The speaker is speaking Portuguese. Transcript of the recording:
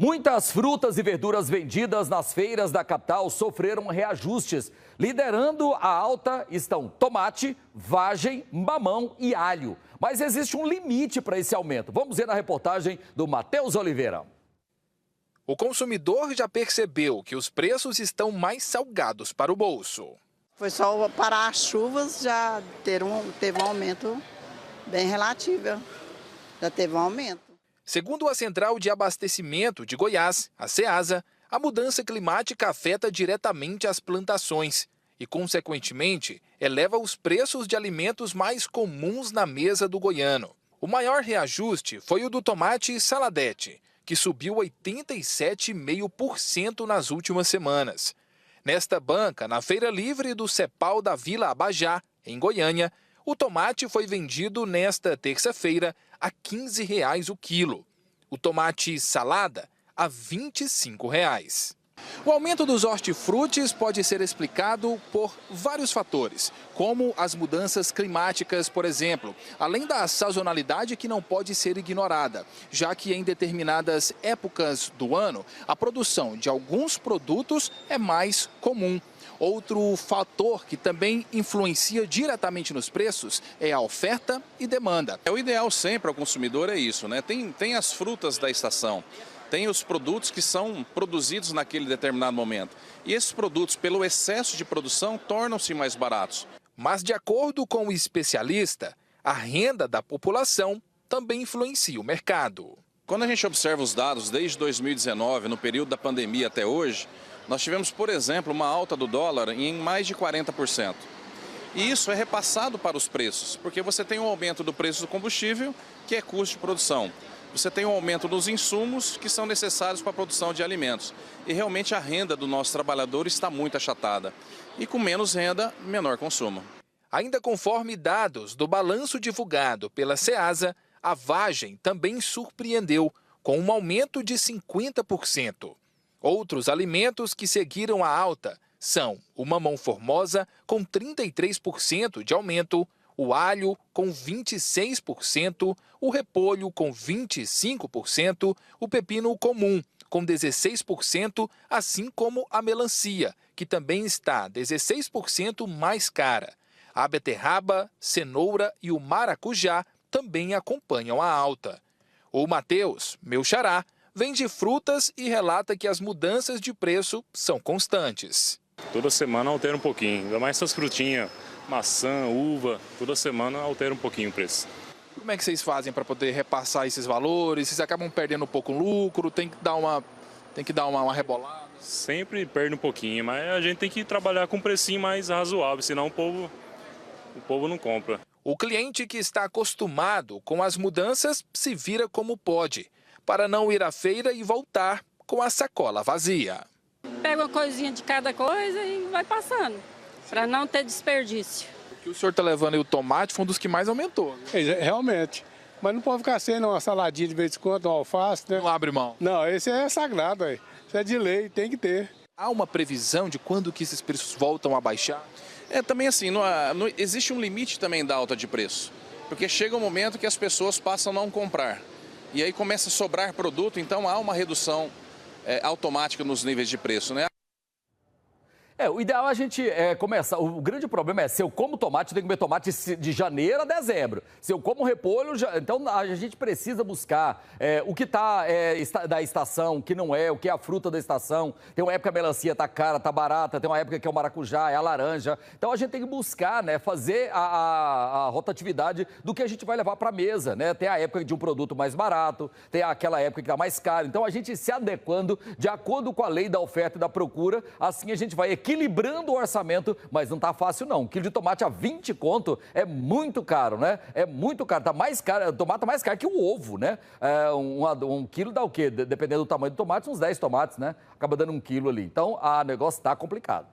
Muitas frutas e verduras vendidas nas feiras da capital sofreram reajustes. Liderando a alta estão tomate, vagem, mamão e alho. Mas existe um limite para esse aumento. Vamos ver na reportagem do Matheus Oliveira. O consumidor já percebeu que os preços estão mais salgados para o bolso. Foi só parar as chuvas, já teve um aumento bem relativo. Já teve um aumento. Segundo a Central de Abastecimento de Goiás, a Ceasa, a mudança climática afeta diretamente as plantações e, consequentemente, eleva os preços de alimentos mais comuns na mesa do goiano. O maior reajuste foi o do tomate saladete, que subiu 87,5% nas últimas semanas. Nesta banca, na Feira Livre do Cepal da Vila Abajá, em Goiânia, o tomate foi vendido nesta terça-feira a R$ 15,00 o quilo. O tomate salada a R$ 25,00. O aumento dos hortifrutis pode ser explicado por vários fatores, como as mudanças climáticas, por exemplo, além da sazonalidade que não pode ser ignorada, já que em determinadas épocas do ano, a produção de alguns produtos é mais comum. Outro fator que também influencia diretamente nos preços é a oferta e demanda. O ideal sempre ao consumidor é isso, né? Tem as frutas da estação, tem os produtos que são produzidos naquele determinado momento. E esses produtos, pelo excesso de produção, tornam-se mais baratos. Mas, de acordo com o especialista, a renda da população também influencia o mercado. Quando a gente observa os dados desde 2019, no período da pandemia até hoje, nós tivemos, por exemplo, uma alta do dólar em mais de 40%. E isso é repassado para os preços, porque você tem um aumento do preço do combustível, que é custo de produção. Você tem um aumento dos insumos que são necessários para a produção de alimentos. E realmente a renda do nosso trabalhador está muito achatada. E com menos renda, menor consumo. Ainda conforme dados do balanço divulgado pela Ceasa, a vagem também surpreendeu, com um aumento de 50%. Outros alimentos que seguiram a alta são o mamão formosa, com 33% de aumento, o alho com 26%, o repolho com 25%, o pepino comum com 16%, assim como a melancia, que também está 16% mais cara. A beterraba, cenoura e o maracujá também acompanham a alta. O Matheus, meu xará, vende frutas e relata que as mudanças de preço são constantes. Toda semana altera um pouquinho, ainda mais essas frutinhas, maçã, uva, toda semana altera um pouquinho o preço. Como é que vocês fazem para poder repassar esses valores? Vocês acabam perdendo um pouco o lucro? Tem que dar uma rebolada? Sempre perde um pouquinho, mas a gente tem que trabalhar com um precinho mais razoável, senão o povo não compra. O cliente que está acostumado com as mudanças se vira como pode, para não ir à feira e voltar com a sacola vazia. Pega uma coisinha de cada coisa e vai passando, para não ter desperdício. O que o senhor está levando aí, o tomate, foi um dos que mais aumentou, né? Realmente, mas não pode ficar sem uma saladinha de vez em quando, uma alface, né? Não abre mão. Não, esse é sagrado, aí. Isso é de lei, tem que ter. Há uma previsão de quando que esses preços voltam a baixar? Também assim, não existe um limite também da alta de preço, porque chega um momento que as pessoas passam a não comprar. E aí começa a sobrar produto, então há uma redução automática nos níveis de preço, né? O ideal é a gente começar. O grande problema é, se eu como tomate, eu tenho que comer tomate de janeiro a dezembro. Se eu como repolho, então a gente precisa buscar o que está da estação, o que não é, o que é a fruta da estação. Tem uma época que a melancia está cara, está barata, tem uma época que é o maracujá, é a laranja. Então a gente tem que buscar, né, fazer a rotatividade do que a gente vai levar para a mesa, né? Tem a época de um produto mais barato, tem aquela época que está mais caro. Então a gente se adequando de acordo com a lei da oferta e da procura, assim a gente vai equilibrando o orçamento, mas não tá fácil não. 1 quilo de tomate a 20 conto é muito caro, né? É muito caro, tá mais caro, tomate tá mais caro que o ovo, né? Um quilo dá o quê? Dependendo do tamanho do tomate, uns 10 tomates, né? Acaba dando 1 quilo ali. Então, o negócio tá complicado.